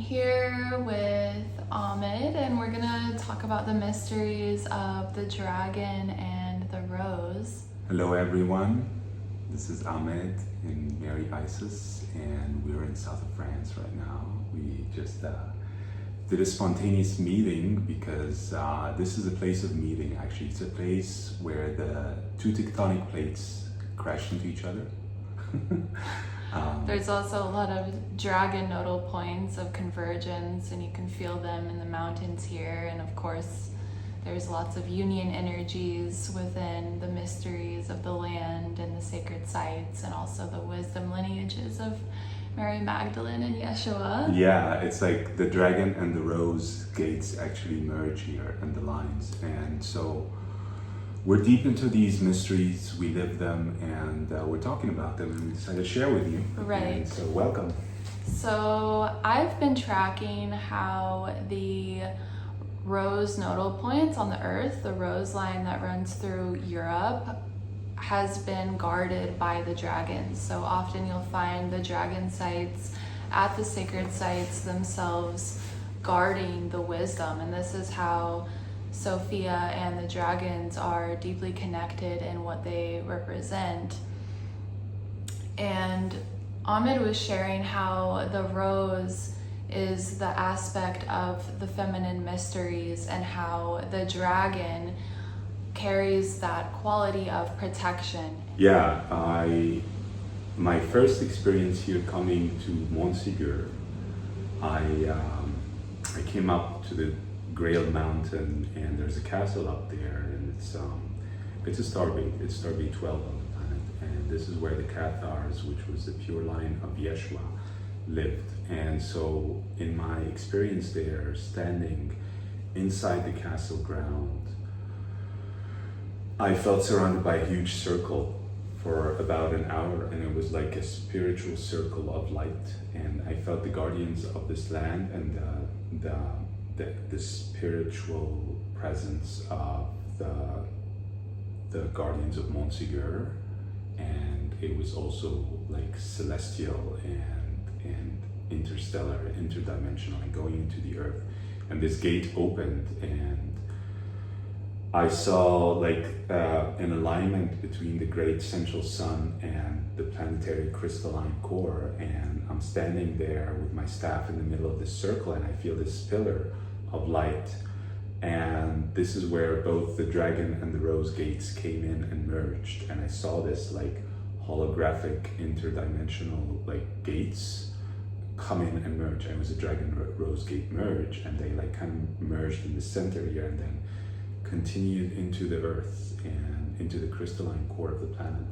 here with Ahmed, and we're gonna talk about the mysteries of the dragon and the rose. Hello everyone, this is Ahmed in Mary Isis, and we're in south of France right now. We just did a spontaneous meeting because this is a place of meeting actually. It's a place where the two tectonic plates crash into each other. There's also a lot of dragon nodal points of convergence, and you can feel them in the mountains here. And of course, there's lots of union energies within the mysteries of the land and the sacred sites, and also the wisdom lineages of Mary Magdalene and Yeshua. Yeah, it's like the dragon and the rose gates actually merge here and the lines. And so we're deep into these mysteries, we live them, and we're talking about them, and we decided to share with you. Right. And so welcome. So I've been tracking how the rose nodal points on the earth, the rose line that runs through Europe, has been guarded by the dragons. So often you'll find the dragon sites at the sacred sites themselves guarding the wisdom, and this is how Sophia and the dragons are deeply connected in what they represent. And Ahmed was sharing how the rose is the aspect of the feminine mysteries, and how the dragon carries that quality of protection. Yeah, my first experience here coming to Montségur, I came up to the Grail Mountain, and there's a castle up there, and it's a starbase. It's starbase 12 on the planet, and this is where the Cathars, which was the pure line of Yeshua, lived. And so in my experience there, standing inside the castle ground, I felt surrounded by a huge circle for about an hour, and it was like a spiritual circle of light, and I felt the guardians of this land and the spiritual presence of the guardians of Montségur, and it was also like celestial and interstellar, interdimensional, and going into the earth. And this gate opened, and I saw like an alignment between the great central sun and the planetary crystalline core, and I'm standing there with my staff in the middle of this circle, and I feel this pillar of light, and this is where both the dragon and the rose gates came in and merged, and I saw this like holographic interdimensional like gates come in and merge, and it was a dragon rose gate merge, and they like kind of merged in the center here and then continued into the earth and into the crystalline core of the planet.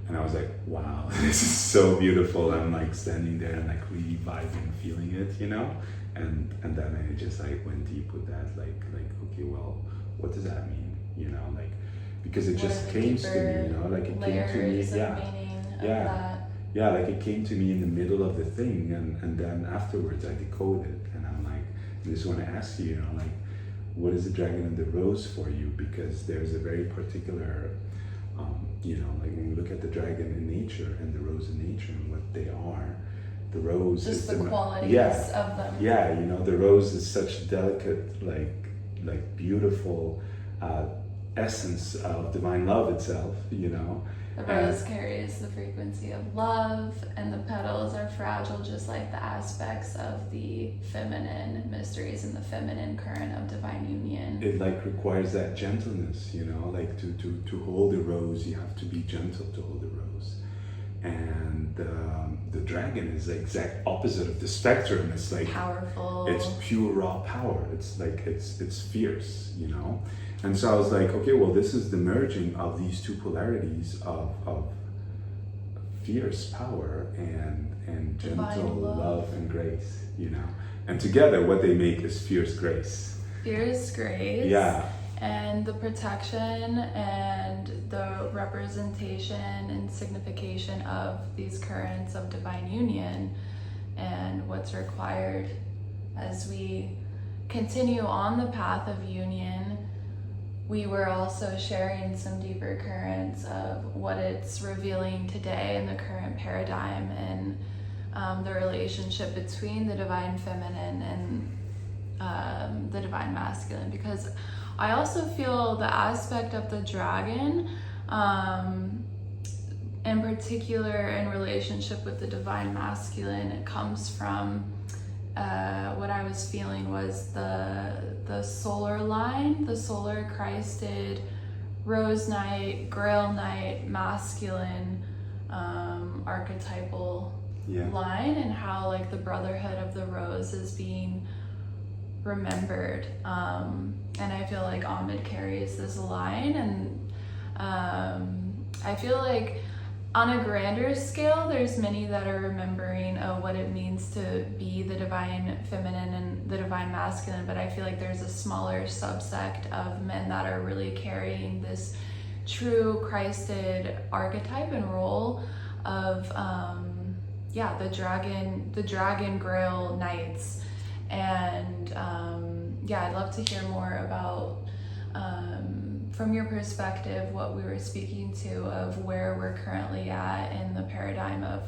And I was like, wow, this is so beautiful. I'm like standing there and like really vibing, feeling it, you know? And then I just like went deep with that, like okay, well, what does that mean? You know, like, because it just came to me, you know, like it came to me, yeah, like it came to me in the middle of the thing, and then afterwards I decoded, and I'm like, I just want to ask you, you know, like, what is the dragon and the rose for you? Because there's a very particular, you know, like when we look at the dragon in nature and the rose in nature and what they are, the rose just is the qualities of them. Yeah, you know, the rose is such delicate, like beautiful essence of divine love itself, you know. The rose carries the frequency of love, and the petals are fragile, just like the aspects of the feminine mysteries and the feminine current of divine union. It like requires that gentleness, you know, like to hold a rose, you have to be gentle to hold a rose. And the dragon is the exact opposite of the spectrum. It's like powerful. It's pure raw power. It's like it's fierce, you know. And so I was like, okay, well, this is the merging of these two polarities of fierce power and gentle love and grace, you know. And together, what they make is fierce grace. Fierce grace. Yeah. And the protection and the representation and signification of these currents of divine union, and what's required as we continue on the path of union. We were also sharing some deeper currents of what it's revealing today in the current paradigm, and the relationship between the divine feminine and the divine masculine, because I also feel the aspect of the dragon, in particular in relationship with the divine masculine, it comes from what I was feeling was the solar line, the solar Christed Rose Knight, Grail Knight, masculine archetypal line, and how like the Brotherhood of the Rose is being remembered. And I feel like Ahmed carries this line, and I feel like on a grander scale, there's many that are remembering what it means to be the divine feminine and the divine masculine, but I feel like there's a smaller sub-sect of men that are really carrying this true Christed archetype and role of the dragon Grail Knights. And I'd love to hear more about from your perspective what we were speaking to, of where we're currently at in the paradigm of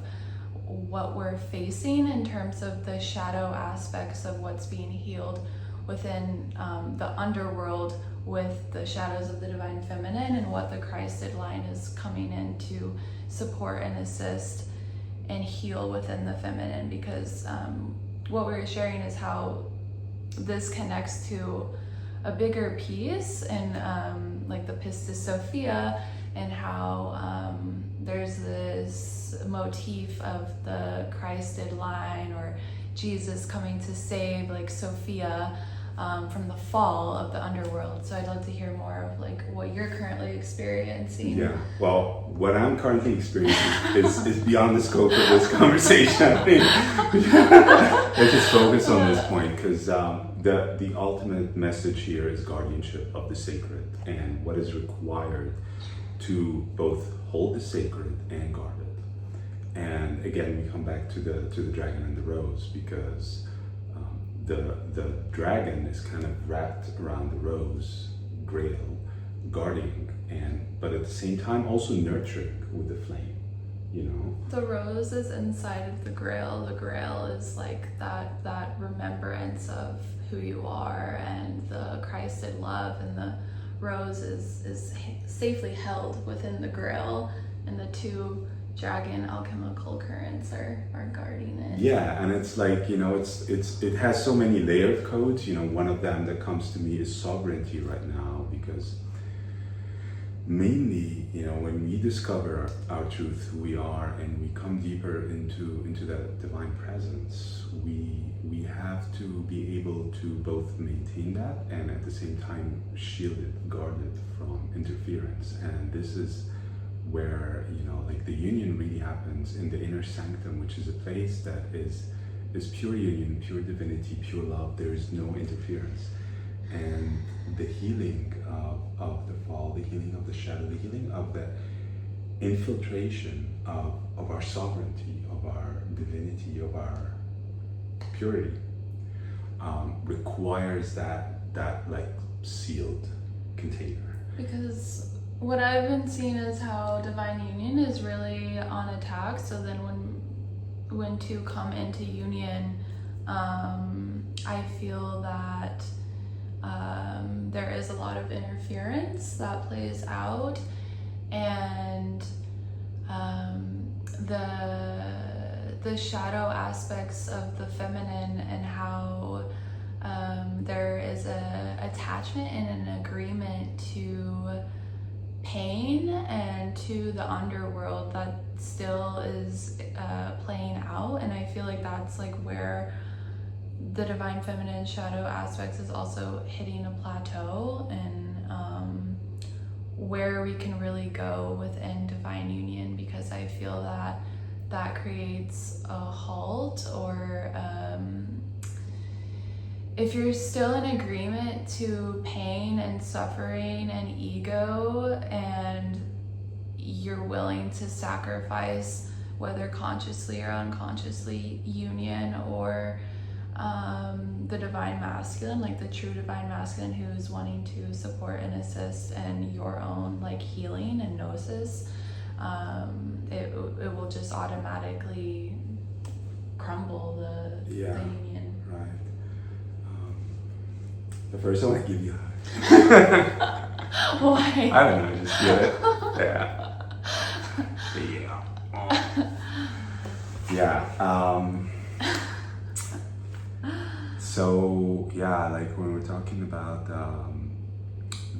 what we're facing in terms of the shadow aspects of what's being healed within the underworld with the shadows of the divine feminine, and what the Christed line is coming in to support and assist and heal within the feminine. Because what we were sharing is how this connects to a bigger piece, and like the pistis Sophia, and how there's this motif of the Christed line, or Jesus coming to save like Sophia from the fall of the underworld. So I'd love to hear more of like what you're currently experiencing. Yeah, well, what I'm currently experiencing is beyond the scope of this conversation. I think let's just focus on this point, because the ultimate message here is guardianship of the sacred, and what is required to both hold the sacred and guard it. And again, we come back to the dragon and the rose, because the dragon is kind of wrapped around the rose grail, guarding, but at the same time also nurturing with the flame, you know. The rose is inside of the grail. The grail is like that remembrance of who you are and the Christed love, and the rose is safely held within the grail, and the two dragon alchemical currents are guarding it. Yeah, and it's like, you know, it has so many layered codes. You know, one of them that comes to me is sovereignty right now, because mainly, you know, when we discover our truth, who we are, and we come deeper into that divine presence, we have to be able to both maintain that and at the same time shield it, guard it from interference. And this is where, you know, like the union really happens in the inner sanctum, which is a place that is pure union, pure divinity, pure love. There is no interference. And the healing of the fall, the healing of the shadow, the healing of the infiltration of our sovereignty, of our divinity, of our purity, requires that like sealed container. Because what I've been seeing is how divine union is really on attack. So then when two come into union, I feel that there is a lot of interference that plays out, and the shadow aspects of the feminine, and how there is a attachment and an agreement to pain and to the underworld that still is playing out. And I feel like that's like where the divine feminine shadow aspects is also hitting a plateau, and where we can really go within divine union, because I feel that creates a halt, or if you're still in agreement to pain and suffering and ego, and you're willing to sacrifice, whether consciously or unconsciously, union or the divine masculine, like the true divine masculine who is wanting to support and assist in your own like healing and gnosis, it will just automatically crumble the Yeah. union. Right. But first I want to give you a hug. Why? I don't know, just feel it. Yeah. Yeah. Yeah. So yeah, like when we're talking about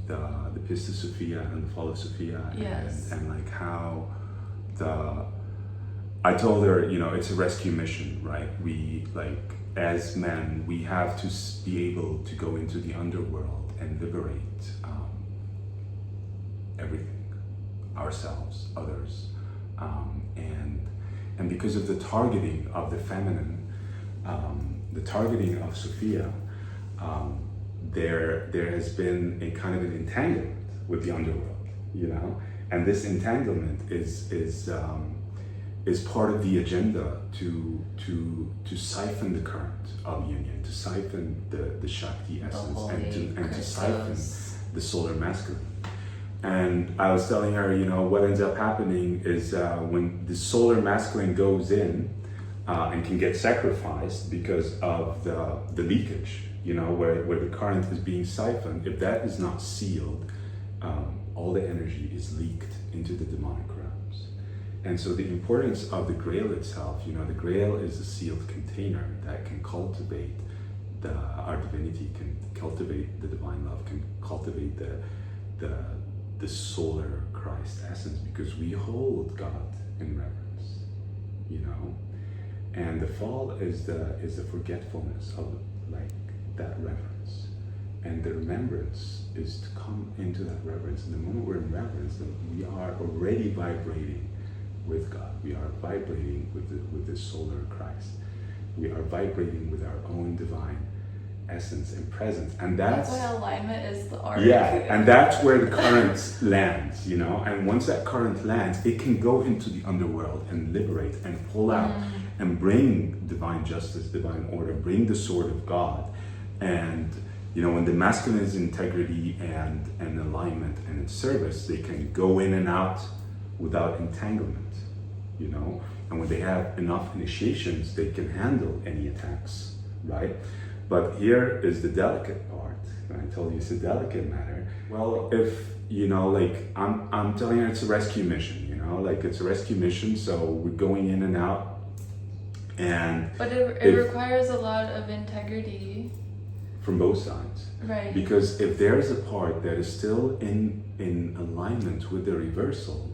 the Piss to Sophia and the fall of Sophia, Yes. and like how I told her, you know, it's a rescue mission, right? We, like, as men, we have to be able to go into the underworld and liberate everything, ourselves, others, and because of the targeting of the feminine, the targeting of Sophia, there has been a kind of an entanglement with the underworld, you know, and this entanglement is part of the agenda to siphon the current of union, to siphon the Shakti essence, and to siphon the solar masculine. And I was telling her, you know, what ends up happening is when the solar masculine goes in and can get sacrificed because of the leakage, you know, where the current is being siphoned, if that is not sealed, all the energy is leaked into the demonic realms. And so the importance of the Grail itself, you know, the Grail is a sealed container that can cultivate our divinity, can cultivate the divine love, can cultivate the solar Christ essence, because we hold God in reverence, you know. And the fall is the forgetfulness of, like, that reverence. And the remembrance is to come into that reverence. And the moment we're in reverence, then we are already vibrating with God. We are vibrating with the solar Christ. We are vibrating with our own divine essence and presence. And that's why alignment is the art. Yeah, and that's where the current lands, you know. And once that current lands, it can go into the underworld and liberate and pull out and bring divine justice, divine order, bring the sword of God. And, you know, when the masculine is integrity and alignment and in service, they can go in and out without entanglement, you know. And when they have enough initiations, they can handle any attacks, right? But here is the delicate part. And I told you it's a delicate matter. Well, if, you know, like, I'm telling you it's a rescue mission, you know, like, it's a rescue mission, so we're going in and out. But it requires a lot of integrity. From both sides. Right. Because if there's a part that is still in alignment with the reversal,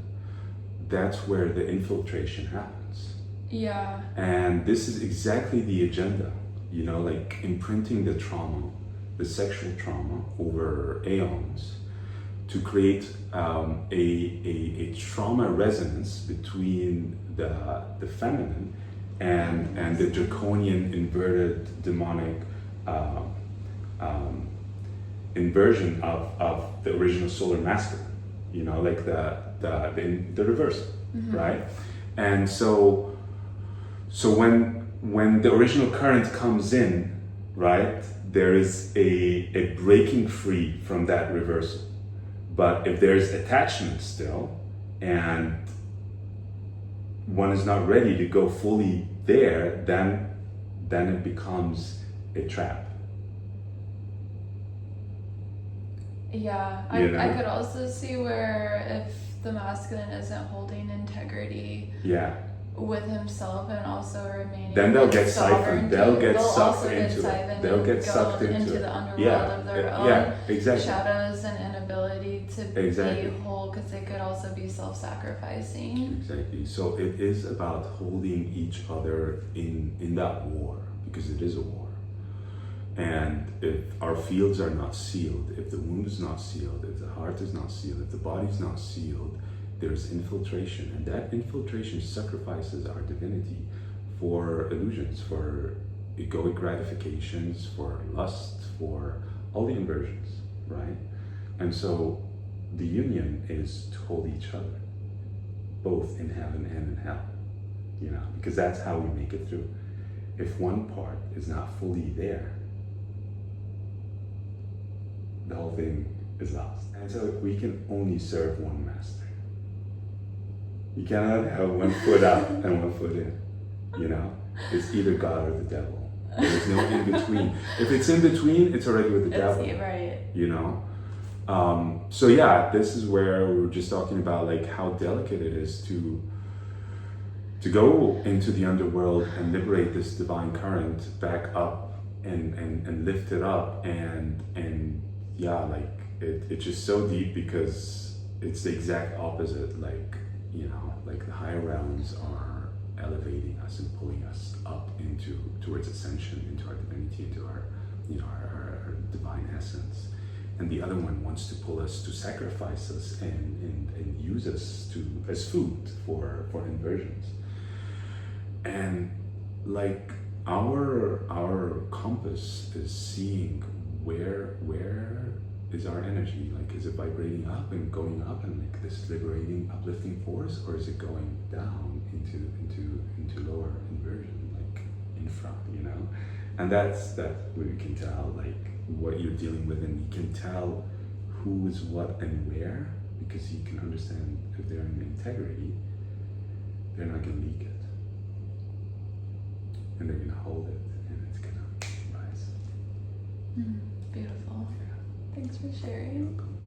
that's where the infiltration happens. Yeah. And this is exactly the agenda, you know, like imprinting the trauma, the sexual trauma over aeons to create a trauma resonance between the feminine and the draconian inverted demonic inversion of the original solar masculine, you know, like the reverse, right? And so when the original current comes in, right, there is a breaking free from that reversal. But if there's attachment still, and one is not ready to go fully there, then it becomes a trap. Yeah, I could also see where if the masculine isn't holding integrity with himself and also remaining, then they'll get siphoned. They'll get sucked into the underworld of their own shadows and inability to be whole, because they could also be self-sacrificing. Exactly. So it is about holding each other in that war, because it is a war. And if our fields are not sealed, if the wound is not sealed, if the heart is not sealed, if the body is not sealed, there's infiltration. And that infiltration sacrifices our divinity for illusions, for egoic gratifications, for lust, for all the inversions, right? And so the union is to hold each other, both in heaven and in hell, you know, because that's how we make it through. If one part is not fully there, the whole thing is lost. And so we can only serve one master. You cannot have one foot out and one foot in, you know? It's either God or the devil. There's no in between. If it's in between, it's already with the devil. Right. You know? So yeah, this is where we were just talking about like how delicate it is to go into the underworld and liberate this divine current back up and lift it up and yeah, like it's just so deep because it's the exact opposite. Like, you know, like the higher realms are elevating us and pulling us up towards ascension, into our divinity, into our, you know, our divine essence. And the other one wants to pull us to sacrifice us and use us as food for inversions. And like our compass is seeing where is our energy, like is it vibrating up and going up and like this liberating, uplifting force, or is it going down into lower inversion, like infra, you know? And that's where you can tell like what you're dealing with, and you can tell who is what and where, because you can understand if they're in integrity, they're not gonna leak it. And they're gonna hold it and it's gonna rise. Beautiful. Yeah. Thanks for sharing.